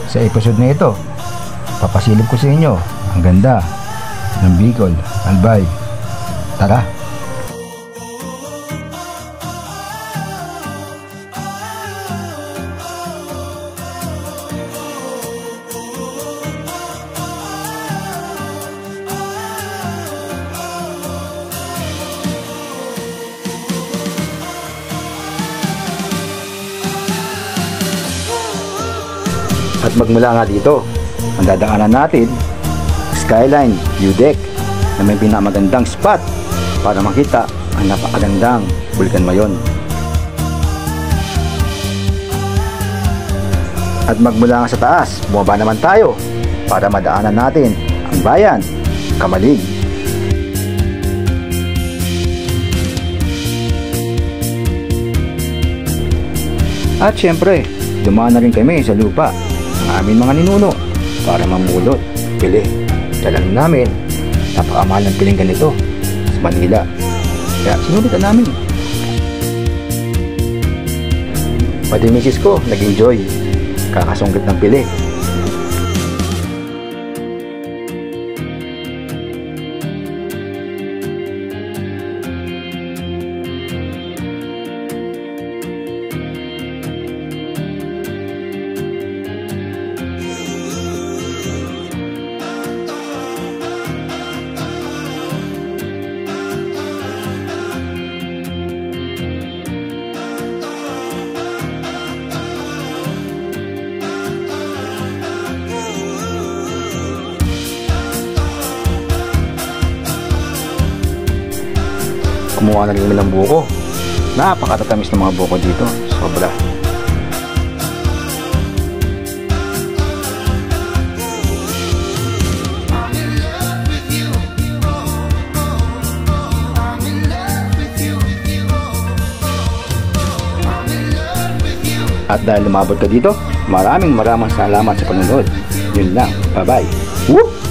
Sa episode na ito, papasilip ko sa inyo ang ganda ng Bicol Albay. Tara! At magmula nga dito, ang dadaanan natin, Skyline View Deck na may pinamagandang spot para makita ang napakagandang Bulkan Mayon. At magmula nga sa taas, bumaba naman tayo para madaanan natin ang bayan, Kamalig. At syempre, dumaan na rin kami sa lupa ang aming mga ninuno para mamulot, pili. Dalang namin, napakamahal ng piling ganito sa Manila. Kaya sinulitan namin. Pati misis ko nag-enjoy, kakasungkit ng pili. Kumuha na rin kami ng buko. Napakatatamis ng mga buko dito. Sobra. At dahil lumabot ka dito, maraming salamat sa panonood. Yun lang. Bye-bye. Whoop!